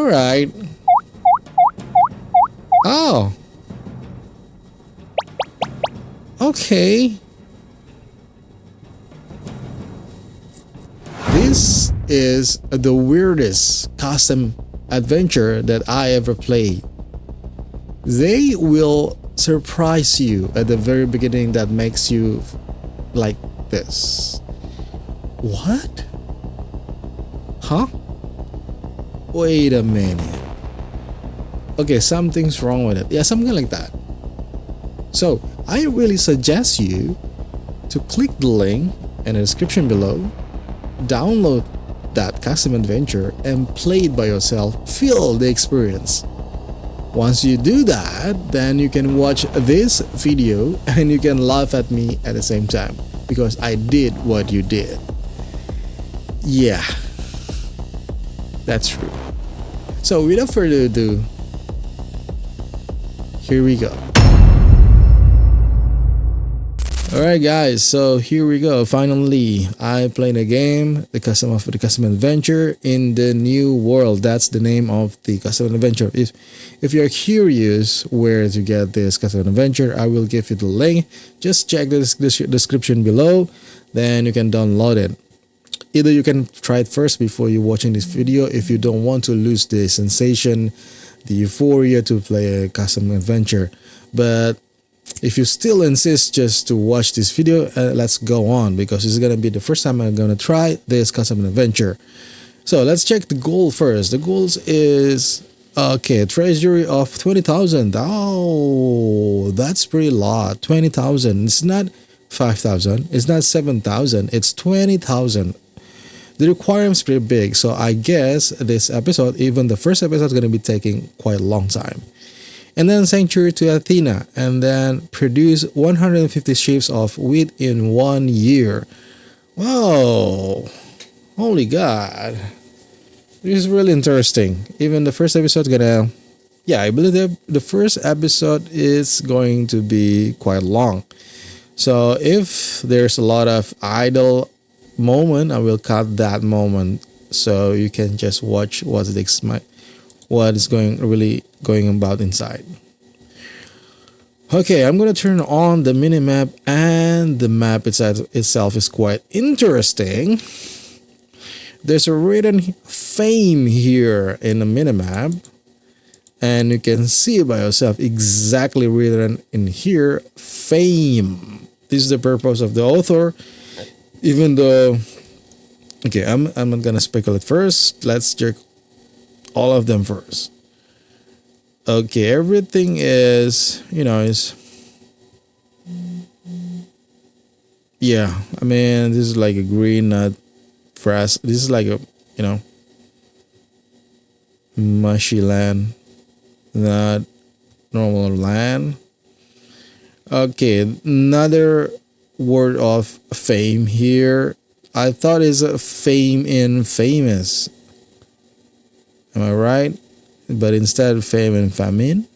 right. Oh. Okay. This is the weirdest custom adventure that I ever played. They will surprise you at the very beginning that makes you like this. What? Huh? Wait a minute. Okay, something's wrong with it. Yeah, something like that. So, I really suggest you to click the link in the description below, download that custom adventure and play it by yourself, feel the experience. Once you do that, then you can watch this video and you can laugh at me at the same time because I did what you did. Yeah, that's true. So without further ado, here we go. Alright guys, so here we go. Finally, I played a game, the custom adventure in the new world. That's the name of the custom adventure. If you're curious where to get this custom adventure, I will give you the link. Just check the description below, then you can download it. Either you can try it first before you're watching this video if you don't want to lose the sensation, the euphoria to play a custom adventure. But if you still insist just to watch this video, let's go on because this is going to be the first time I'm going to try this custom adventure. So let's check the goal first. The goals is, okay, treasury of 20,000. Oh, that's pretty lot. 20,000. It's not 5,000. It's not 7,000. It's 20,000. The requirement's pretty big. So I guess this episode, even the first episode, is going to be taking quite a long time. And then sanctuary to Athena, and then produce 150 ships of wheat in 1 year. Whoa, holy God, this is really interesting. Even the first episode gonna, yeah, I believe the first episode is going to be quite long. So if there's a lot of idle moment, I will cut that moment so you can just watch what is going about inside. Okay, I'm gonna turn on the minimap, and the map itself is quite interesting. There's a written fame here in the minimap, and you can see by yourself exactly written in here, fame. This is the purpose of the author, even though, okay, I'm not gonna speculate first. Let's check all of them first. Okay, everything is, yeah, I mean, this is like a green, not grass. This is like a, mushy land, not normal land. Okay, another word of fame here. I thought it's a fame in famous. Am I right? But instead fame and famine,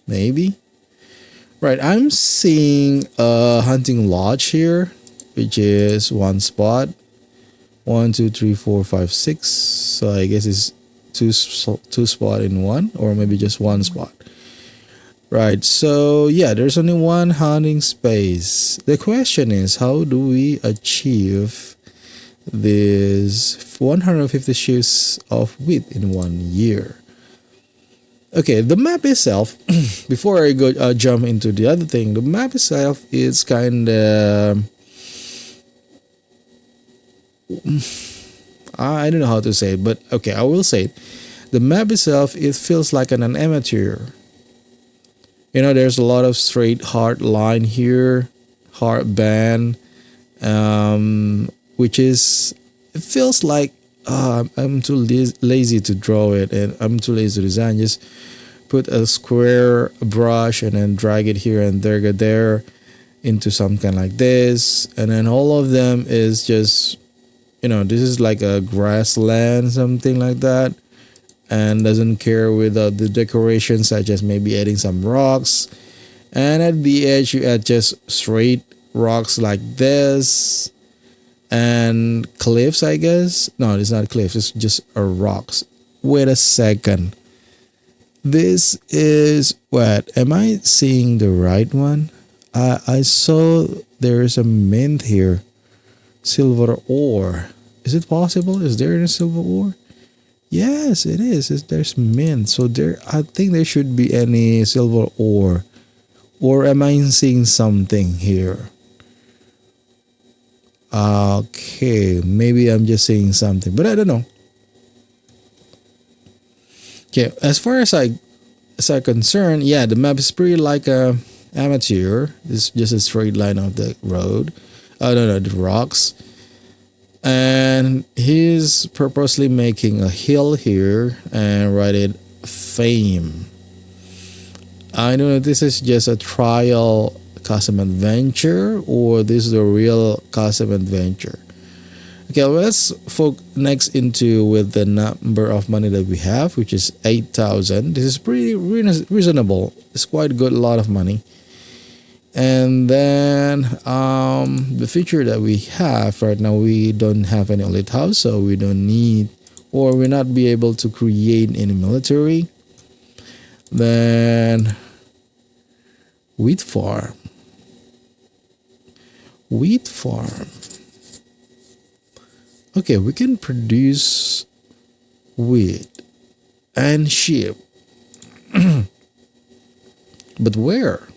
maybe. Right, I'm seeing a hunting lodge here, which is one spot. 1, 2, 3, 4, 5, 6. So I guess it's two spot in one, or maybe just one spot. Right, so yeah, there's only one hunting space. The question is, how do we achieve this 150 sheaves of wheat in 1 year? Okay, the map itself, before I go jump into the other thing, the map itself is kind of, I don't know how to say it, but okay, I will say it. The map itself, it feels like an amateur. There's a lot of straight hard line here, hard band, which is, it feels like I'm too lazy to draw it, and I'm too lazy to design. Just put a square brush and then drag it here and there into something like this, and then all of them is just, this is like a grassland, something like that, and doesn't care with the decoration, such as maybe adding some rocks, and at the edge you add just straight rocks like this, and cliffs, I guess. No, it's not cliffs, it's just rocks Wait a second. This is what? Am I seeing the right one? I saw there is a mint here. Silver ore. Is it possible? Is there a silver ore? Yes, it is. There's mint. So there, I think there should be any silver ore. Or am I seeing something here? Okay, maybe I'm just saying something, but I don't know. Okay, as far as I'm concerned, yeah, the map is pretty like a amateur. It's just a straight line of the road. Oh no, the rocks. And he's purposely making a hill here and write it fame. I don't know if this is just a trial custom adventure or this is a real custom adventure. Okay, let's focus next into with the number of money that we have, which is 8,000. This is pretty reasonable. It's quite good, a lot of money. And then the feature that we have right now, we don't have any elite house, so we don't need or we not be able to create any military. Then wheat farm. Wheat farm. Okay, we can produce wheat and sheep. But where?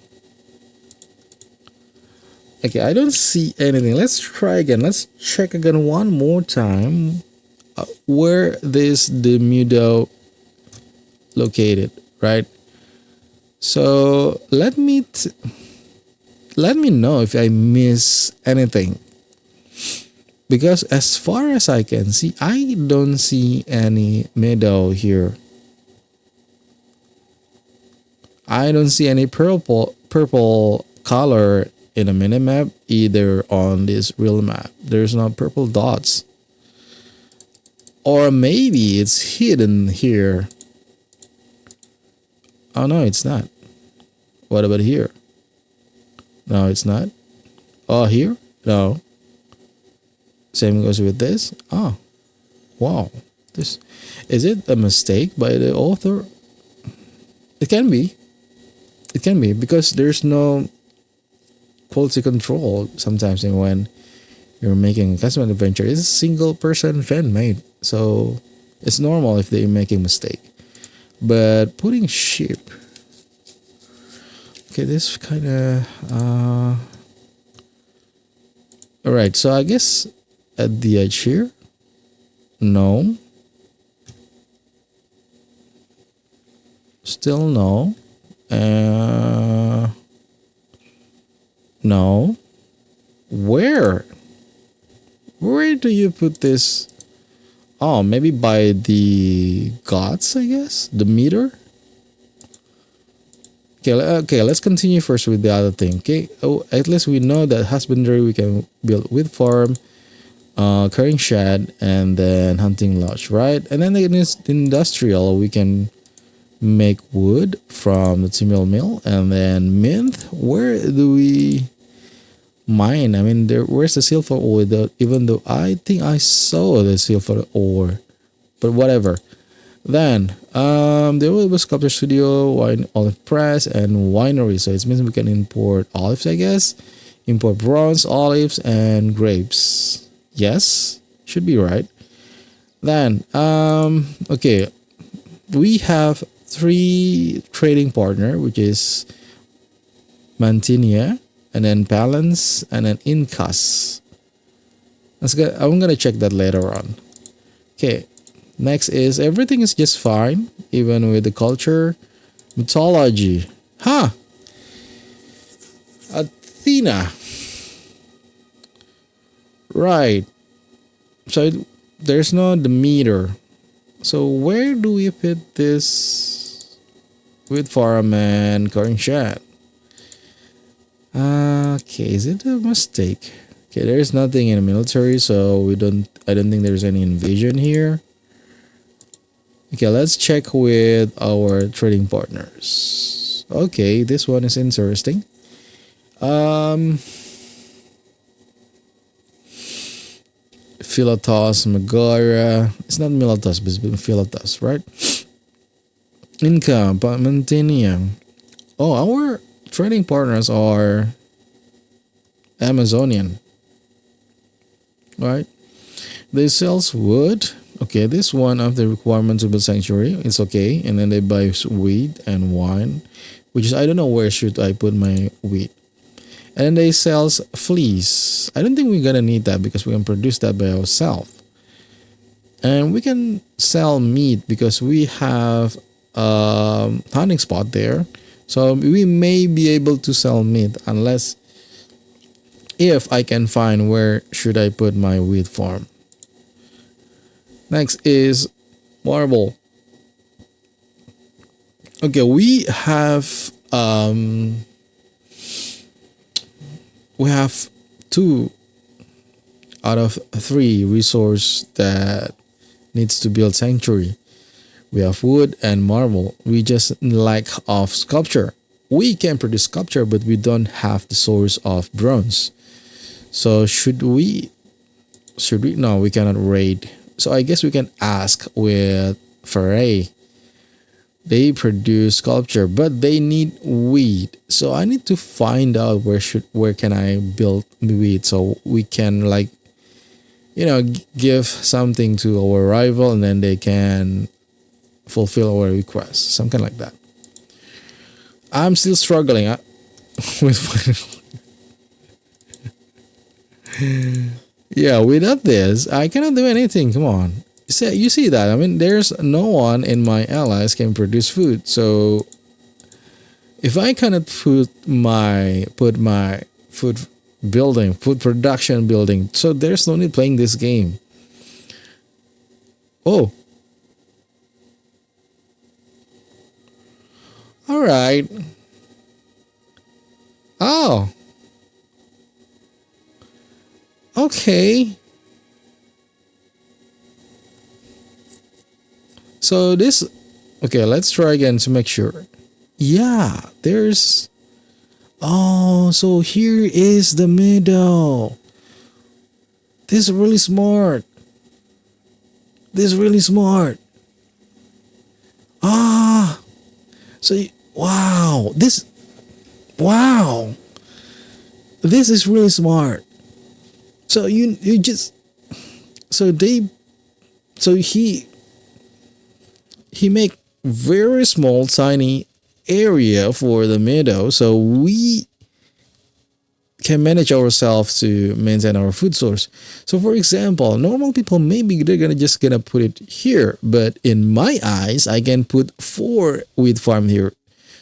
Okay, I don't see anything. Let's try again. Let's check again one more time where this the Mudo located, right? So let me know if I miss anything. Because as far as I can see, I don't see any meadow here. I don't see any purple color in a minimap either on this real map. There's no purple dots. Or maybe it's hidden here. Oh no, it's not. What about here? No, it's not. Oh, here? No. Same goes with this. Oh, wow. This is it a mistake by the author? It can be. It can be because there's no quality control sometimes when you're making a custom adventure. It's a single person fan made, so it's normal if they're making mistake. But putting sheep. Okay, this kind of all right. So I guess at the edge here, no. Still no. No. Where do you put this? Oh, maybe by the gods, I guess. The meter. Okay, let's continue first with the other thing. Okay, oh, at least we know that husbandry we can build with farm, carrying shed, and then hunting lodge, right? And then in this industrial, we can make wood from the timber mill, and then mint. Where do we mine? I mean, where's the silver ore? Even though I think I saw the silver ore, but whatever. Then there will be sculpture studio, wine olive press, and winery. So it means we can import olives, I guess. Import bronze, olives, and grapes. Yes, should be right. Then okay, we have 3 trading partner, which is Mantinia, and then Balance, and then Incas. I'm gonna check that later on. Okay, next is everything is just fine, even with the culture, mythology. Huh? Athena. Right. So there's no the meter. So where do we put this with farm and current chat? Okay, is it a mistake? Okay, there's nothing in the military, so I don't think there's any invasion here. Okay, let's check with our trading partners. Okay, this one is interesting. Philotos, Megara. It's not Milotos, but it's Philotos, right? Inca, Pamantinium. Oh, our trading partners are Amazonian, right? They sells wood. Okay, this one of the requirements of the sanctuary. It's okay, and then they buy wheat and wine, which is I don't know where should I put my wheat. And then they sells fleece. I don't think we're gonna need that because we can produce that by ourselves. And we can sell meat because we have a hunting spot there. So we may be able to sell meat unless if I can find where should I put my wheat farm. Next is marble. Okay, we have 2 out of 3 resource that needs to build sanctuary. We have wood and marble. We just lack of sculpture. We can produce sculpture, but we don't have the source of bronze. So should we? No, we cannot raid. So I guess we can ask with Faray. They produce sculpture, but they need wheat. So I need to find out where can I build wheat so we can give something to our rival and then they can fulfill our request, something like that. I'm still struggling with yeah, without this I cannot do anything. Come on, you see that? I mean, there's no one in my allies can produce food. So if I cannot put my food production building, so there's no need playing this game. Oh, all right. Oh, okay. So this, okay, let's try again to make sure. Yeah, there's, oh, so here is the middle. This is really smart. This is really smart. Ah, so, wow, wow, this is really smart. So you just, so they, so he make very small tiny area for the meadow so we can manage ourselves to maintain our food source. So for example, normal people maybe they're gonna put it here, but in my eyes I can put 4 wheat farm here.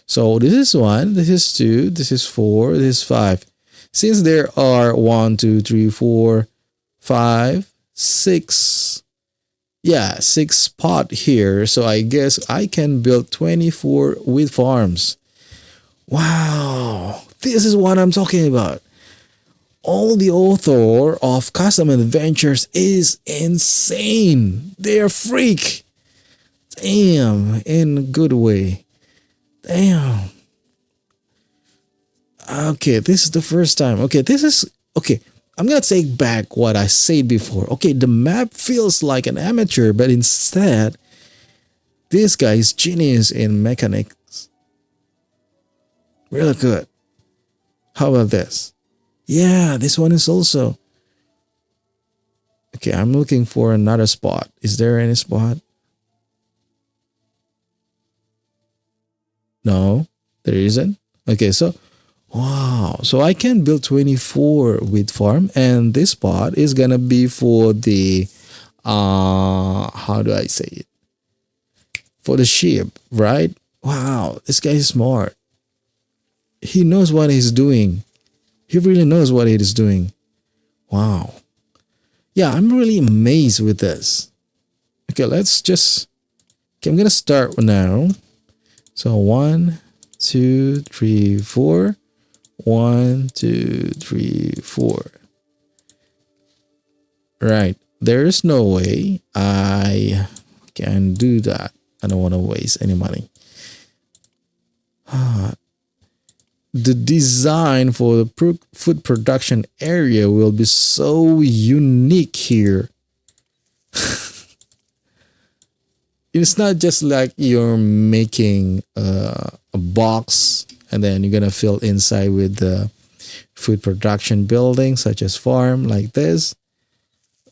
So this is 1, this is 2, this is 4, this is 5. Since there are 1 2 3 4 5 6, yeah, 6 spot here, so I guess I can build 24 wheat farms. Wow, this is what I'm talking about. All the author of Custom Adventures is insane. They're freak. Damn, in a good way. Damn. Okay, this is the first time. Okay, this is okay. I'm gonna take back what I said before. Okay, the map feels like an amateur, but instead, this guy is genius in mechanics. Really good. How about this? Yeah, this one is also. Okay, I'm looking for another spot. Is there any spot? No, there isn't. Okay, so wow, so I can build 24 wheat farm, and this spot is gonna be for the how do I say it? For the sheep, right? Wow, this guy is smart. He knows what he's doing. He really knows what he is doing. Wow. Yeah, I'm really amazed with this. Okay, let's just. Okay, I'm gonna start now. So 1, 2, 3, 4. 1, 2, 3, 4. Right. There's no way I can do that. I don't want to waste any money. The design for the food production area will be so unique here. it's not just like you're making a box and then you're gonna fill inside with the food production building such as farm like this,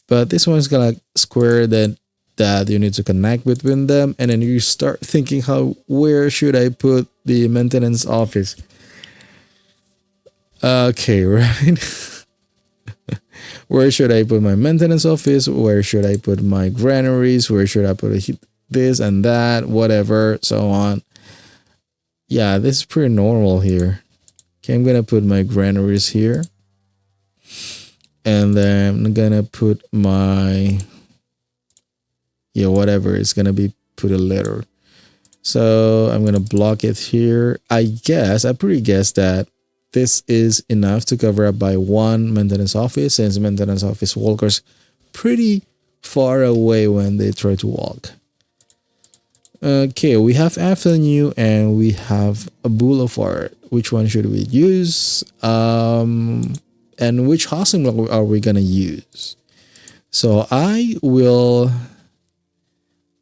but this one's gonna square that you need to connect between them, and then you start thinking how where should I put the maintenance office. Okay, right. Where should I put my maintenance office? Where should I put my granaries? Where should I put this and that, whatever, so on. Yeah, this is pretty normal here. Okay, I'm gonna put my granaries here, and then I'm gonna put my, yeah, whatever, it's gonna be put a letter. So I'm gonna block it here. I pretty guess that this is enough to cover up by one maintenance office, since maintenance office walkers pretty far away when they try to walk. Okay, we have avenue and we have a boulevard. Which one should we use? And which housing block are we gonna use? So I will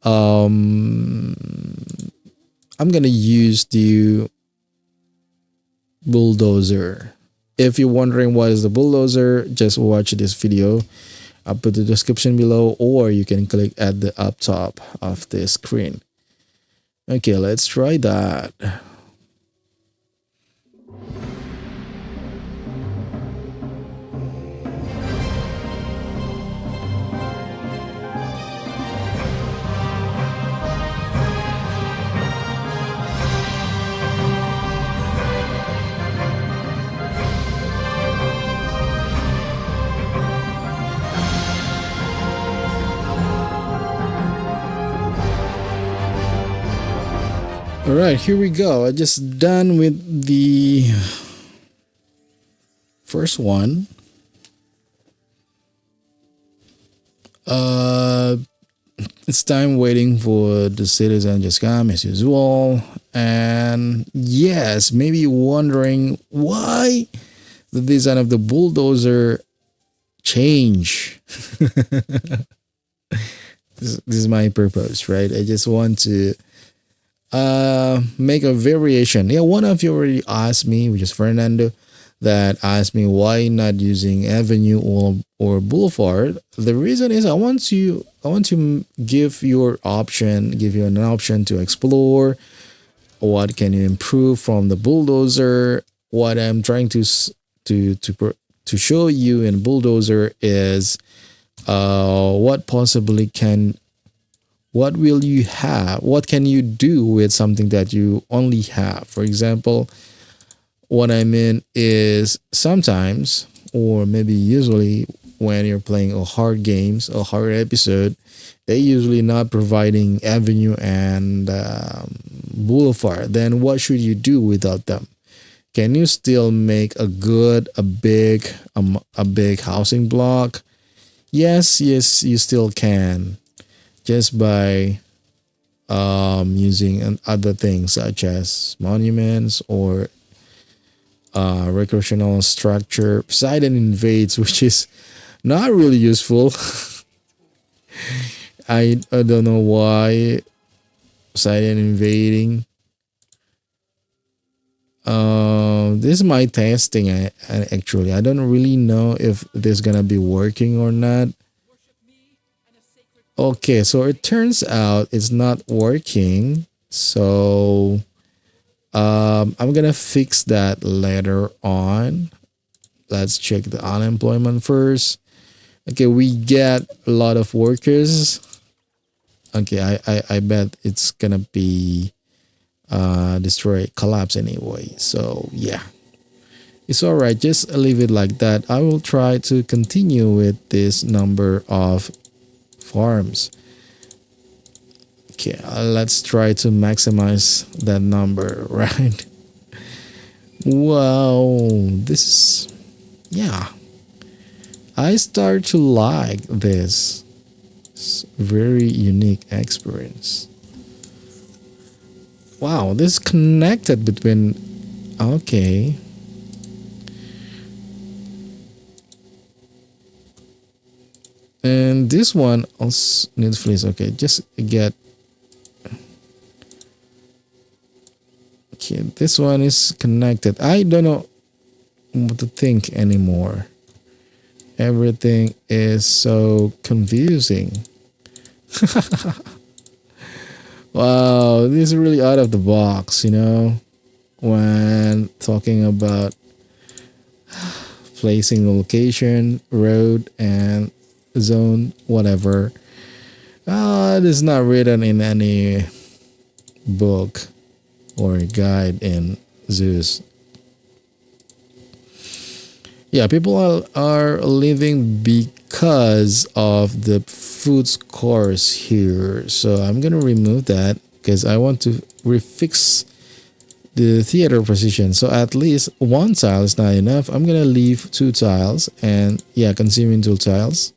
I'm gonna use the bulldozer. If you're wondering what is the bulldozer, just watch this video. I'll put the description below, or you can click at the up top of the screen. Okay, let's try that. All right, here we go. I just done with the first one. It's time waiting for the citizen just come as usual. And yes, maybe you're wondering why the design of the bulldozer change. This is my purpose, right? I just want to make a variation. Yeah, one of you already asked me, which is Fernando, that asked me why not using avenue or boulevard. The reason is I want to give you an option to explore what can you improve from the bulldozer. What I'm trying to show you in bulldozer is what will you have? What can you do with something that you only have? For example, what I mean is sometimes, or maybe usually, when you're playing a hard games, a hard episode, they usually not providing avenue and boulevard. Then what should you do without them? Can you still make a big housing block? Yes, you still can, just by using other things such as monuments or recreational structure. Poseidon invades, which is not really useful. I don't know why Poseidon invading. This is my testing. Actually, I don't really know if this is gonna be working or not. Okay, so it turns out it's not working. So I'm gonna fix that later on. Let's check the unemployment first. Okay, we get a lot of workers. Okay, I bet it's gonna be collapse anyway. So yeah, it's all right. Just leave it like that. I will try to continue with this number of farms. Okay, let's try to maximize that number, right? Wow, this is, yeah, I start to like this. It's very unique experience. Wow, this connected between, okay. And this one also needs fleece. Okay, just get Okay, this one is connected. I don't know what to think anymore. Everything is so confusing. Wow, this is really out of the box, when talking about placing the location, road, and zone, whatever. It is not written in any book or guide in Zeus. Yeah, people are leaving because of the food scores here. So I'm gonna remove that because I want to refix the theater position. So at least one tile is not enough. I'm gonna leave 2 tiles and yeah, consuming 2 tiles.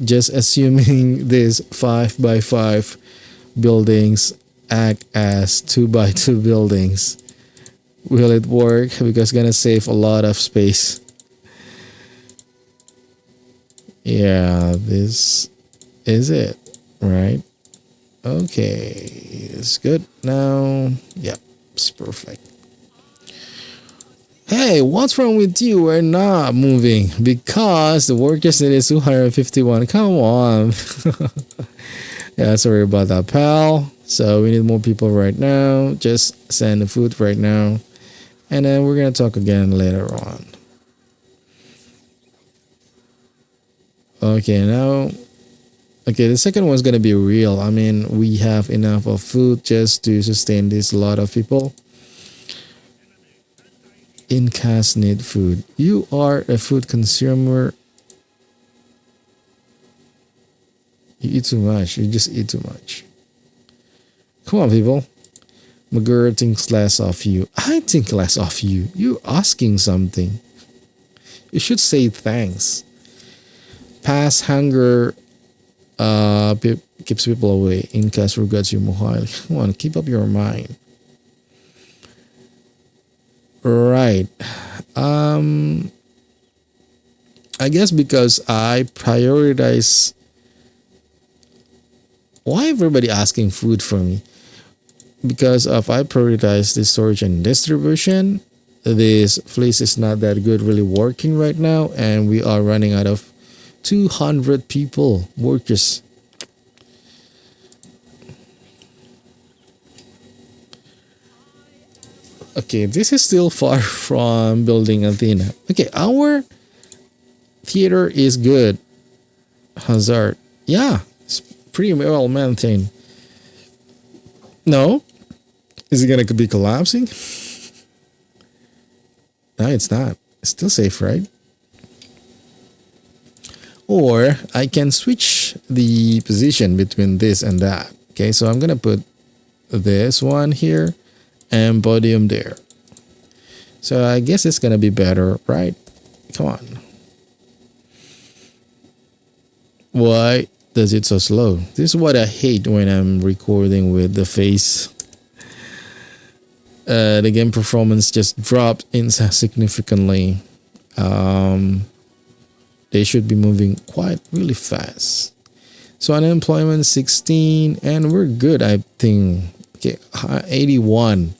Just assuming these 5x5 buildings act as 2x2 buildings. Will it work? Because it's gonna save a lot of space. Yeah, this is it, right? Okay, it's good now. Yeah, it's perfect. Hey, what's wrong with you? We're not moving because the workers needed 251. Come on. Yeah, sorry about that, pal. So we need more people right now. Just send the food right now. And then we're going to talk again later on. Okay, now. Okay, the second one's going to be real. I mean, we have enough of food just to sustain this lot of people. Incas need food. You are a food consumer. You eat too much. You just eat too much. Come on, people. McGurr thinks less of you. I think less of you. You're asking something. You should say thanks. Past hunger keeps people away. Incas regards you more highly. Come on, keep up your mind. Right. I guess because I prioritize. Why everybody asking food from me? Because if I prioritize the storage and distribution, this place is not that good really working right now, and we are running out of 200 people, workers. Okay, this is still far from building Athena. Okay, our theater is good. Hazard. Yeah, it's pretty well maintained. No? Is it gonna be collapsing? No, it's not. It's still safe, right? Or I can switch the position between this and that. Okay, so I'm gonna put this one here and podium there. So I guess it's gonna be better, right? Come on. Why does it so slow? This is what I hate when I'm recording with the face. The game performance just dropped significantly. They should be moving quite really fast. So unemployment 16 and we're good, I think. Okay, 81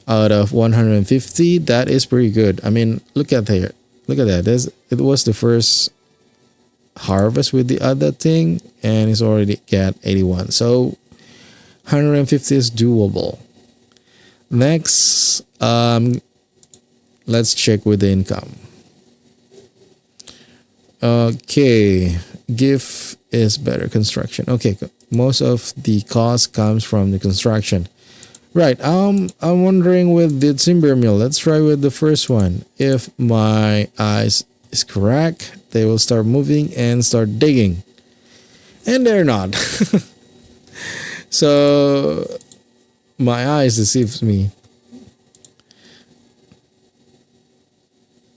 out of 150. That is pretty good. I mean, look at here. Look at that. It was the first harvest with the other thing and it's already got 81. So 150 is doable. Next, let's check with the income. Okay, GIF is better construction. Okay, most of the cost comes from the construction. Right, I'm wondering with the timber mill. Let's try with the first one. If my eyes is correct, they will start moving and start digging. And they're not. So my eyes deceives me.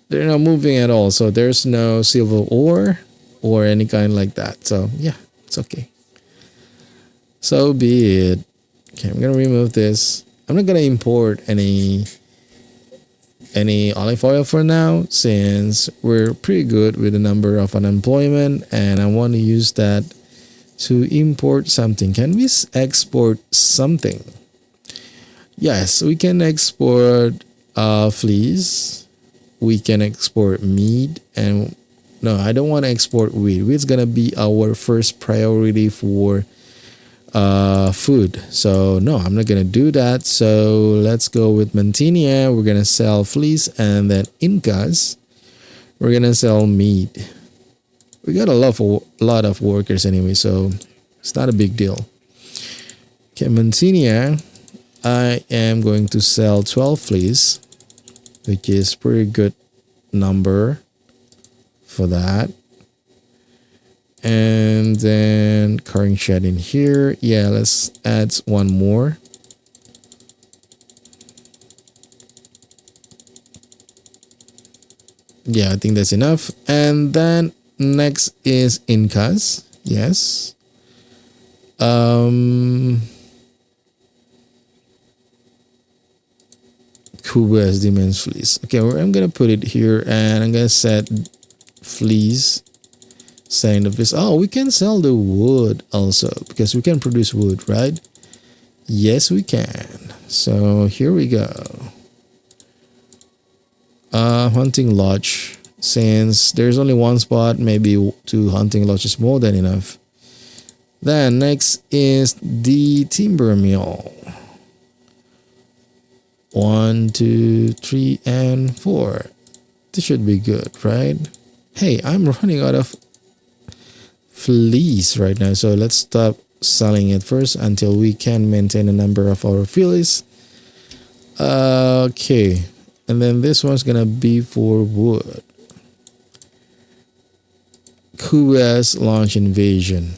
They're not moving at all. So there's no silver ore or any kind like that. So yeah, it's okay. So be it. Okay, I'm gonna remove this. I'm not gonna import any olive oil for now since we're pretty good with the number of unemployment and I want to use that to import something. Can we export something? Yes, we can export fleece. We can export meat, and no, I don't want to export wheat. Wheat's gonna be our first priority for food. So no, I'm not gonna do that. So let's go with Mantinia. We're gonna sell fleece, and then Incas, we're gonna sell meat. We got lot of workers anyway, so it's not a big deal. Okay, Mantinia, I am going to sell 12 fleece, which is pretty good number for that. And then current shed in here. Yeah, let's add one more. Yeah, I think that's enough. And then next is Incas. Yes. Cuba's demands fleece. Okay, I'm gonna put it here, and I'm gonna set fleece. Saying of this, oh, we can sell the wood also because we can produce wood, right? Yes, we can. So here we go. Hunting lodge. Since there's only one spot, maybe 2 hunting lodges more than enough. Then next is the timber mill. 1, 2, 3, and 4. This should be good, right? Hey, I'm running out of fleece right now, so let's stop selling it first until we can maintain a number of our fleece. Okay, and then this one's gonna be for wood. Cuba's launch invasion.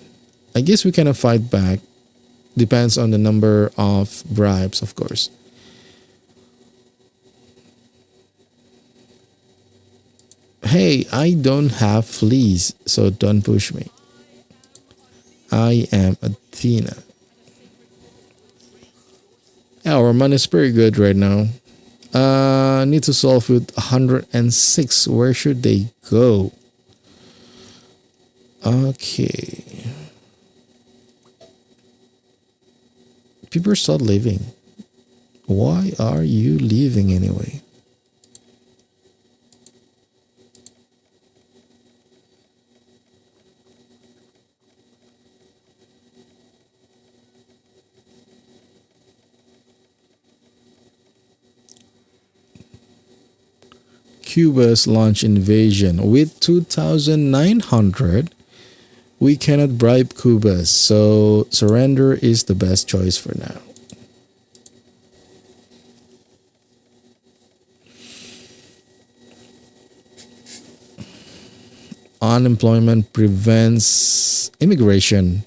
I guess we cannot fight back. Depends on the number of bribes, of course. Hey, I don't have fleece, so don't push me. I am Athena. Our money is pretty good right now. Need to solve with 106. Where should they go? Okay. People start leaving. Why are you leaving anyway? Cuba's launch invasion. With 2,900, we cannot bribe Cuba, so surrender is the best choice for now. Unemployment prevents immigration.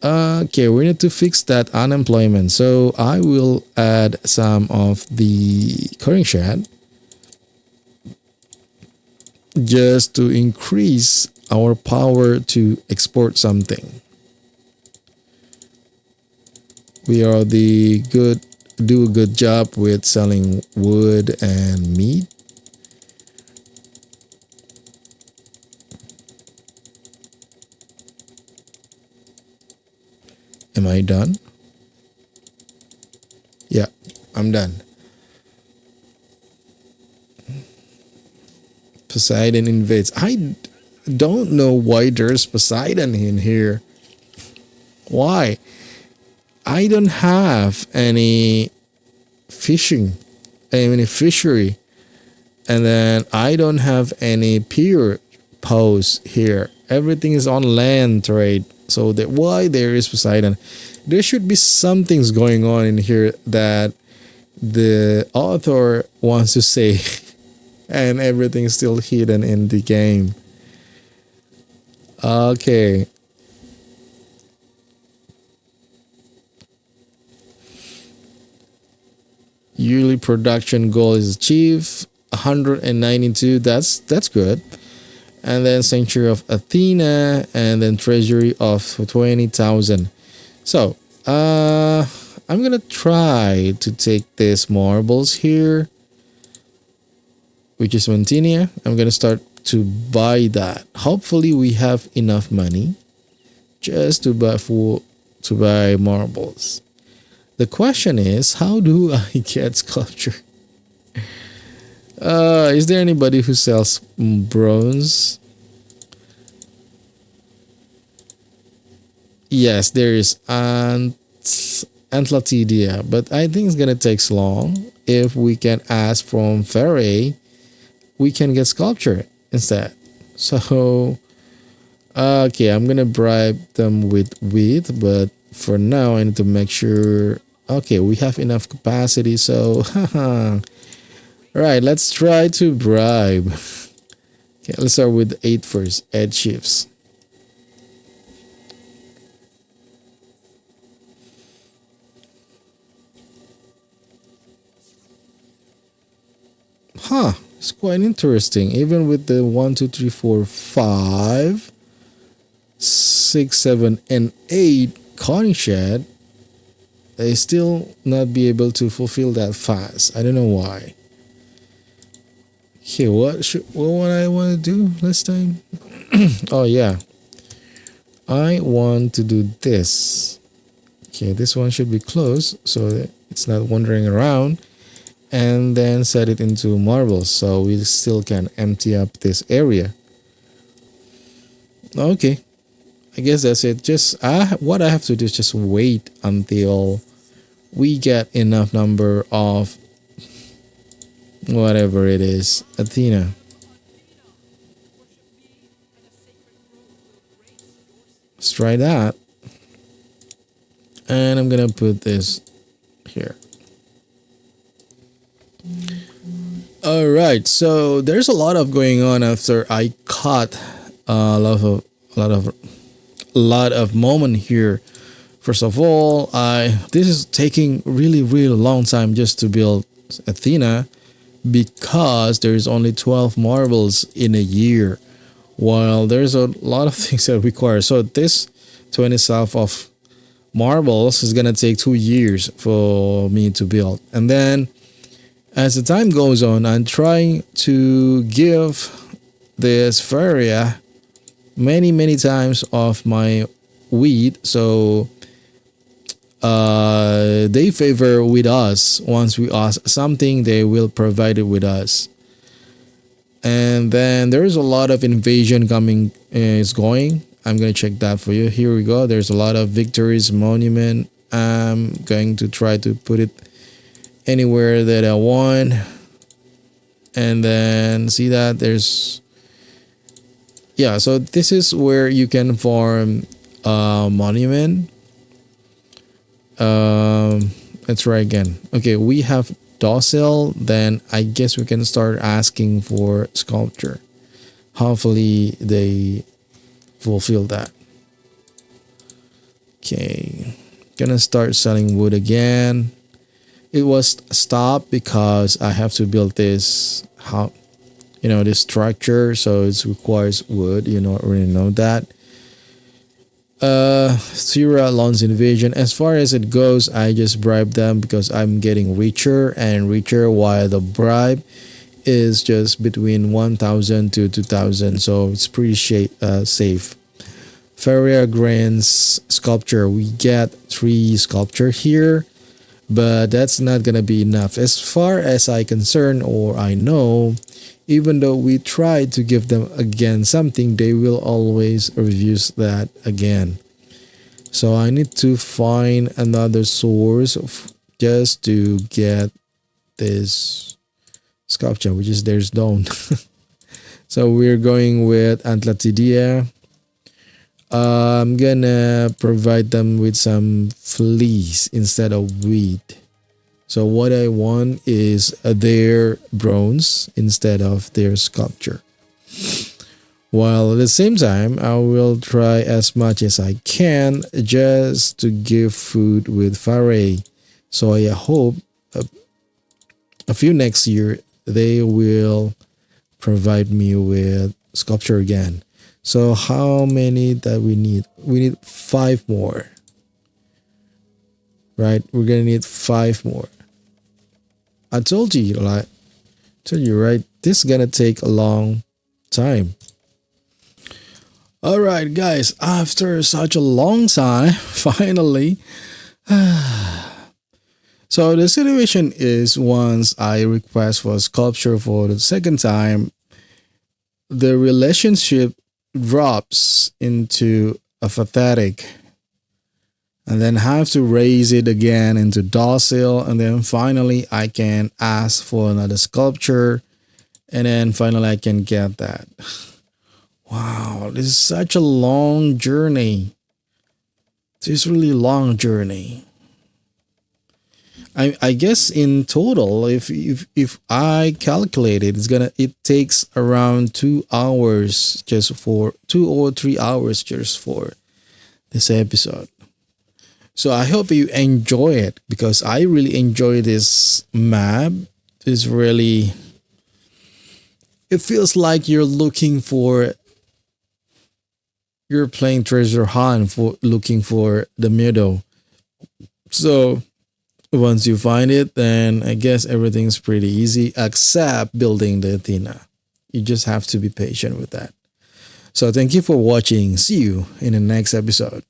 Okay, we need to fix that unemployment. So I will add some of the current chat just to increase our power to export something. We are do a good job with selling wood and meat. Am I done? Yeah, I'm done. Poseidon invades. I don't know why there's Poseidon in here. Why? I don't have any fishery. And then I don't have any pier posts here. Everything is on land trade. So that why there is Poseidon. There should be something's going on in here that the author wants to say. And everything's still hidden in the game. Okay. Yearly production goal is achieved. 192. That's good. And then Sanctuary of Athena, and then Treasury of 20,000. So, I'm gonna try to take these marbles here, which is Mantinia. I'm gonna start to buy that. Hopefully, we have enough money just to buy marbles. The question is, how do I get sculpture? Is there anybody who sells bronze? Yes, there is Antlatidia, but I think it's gonna take long. If we can ask from Ferre, we can get sculpture instead. So, okay, I'm gonna bribe them with wheat, but for now, I need to make sure. Okay, we have enough capacity, so all right, let's try to bribe. Okay, let's start with 8 first. Add shifts. Huh, it's quite interesting. Even with the 1, 2, 3, 4, 5, 6, 7, and 8 cutting shed, they still not be able to fulfill that fast. I don't know why. Okay, what I want to do last time? Oh yeah, I want to do this. Okay, this one should be closed so that it's not wandering around, and then set it into marbles so we still can empty up this area. Okay, I guess that's it. Just what I have to do is just wait until we get enough number of whatever it is, Athena. Let's try that. And I'm gonna put this here. All right, so there's a lot of going on after I caught a lot of moment here. First of all, this is taking really long time just to build Athena, because there's only 12 marbles in a year, while there's a lot of things that require. So this 20 self of marbles is gonna take 2 years for me to build, and then as the time goes on, I'm trying to give this area many times of my wheat, so they favor with us. Once we ask something, they will provide it with us. And then there's a lot of invasion coming, is going. I'm gonna check that for you. Here we go. There's a lot of victories monument. I'm going to try to put it anywhere that I want, and then see that there's, yeah, so this is where you can farm monument. Let's try again. Okay, we have docile, then I guess we can start asking for sculpture. Hopefully they fulfill that. Okay, gonna start selling wood again. It was stopped because I have to build this this structure, so it requires wood. You know, already know that. Syria launch invasion. As far as it goes, I just bribe them because I'm getting richer and richer, while the bribe is just between 1,000 to 2,000, so it's pretty safe. Feria grants sculpture. We get 3 sculpture here, but that's not gonna be enough. As far as I concern, or I know, even though we try to give them again something, they will always refuse that again. So I need to find another source just to get this sculpture, which is their stone. So we're going with Antlatidia. I'm gonna provide them with some fleece instead of wheat. So what I want is their bronze instead of their sculpture. While at the same time, I will try as much as I can just to give food with Faray. So I hope a few next year they will provide me with sculpture again. So how many that we need? We need 5 more. Right? We're gonna need 5 more. I told you, right? This is gonna take a long time. All right, guys. After such a long time, finally, So the situation is once I request for sculpture for the second time, the relationship drops into a pathetic and then have to raise it again into docile, and then finally I can ask for another sculpture, and then finally I can get that. Wow, this is such a long journey. This is really long journey. I guess in total, if I calculate it, it takes around 2 hours, just for 2 or 3 hours just for this episode. So I hope you enjoy it because I really enjoy this map. It's really, it feels like you're playing treasure hunt for looking for the meadow. So once you find it, then I guess everything's pretty easy except building the Athena. You just have to be patient with that. So thank you for watching. See you in the next episode.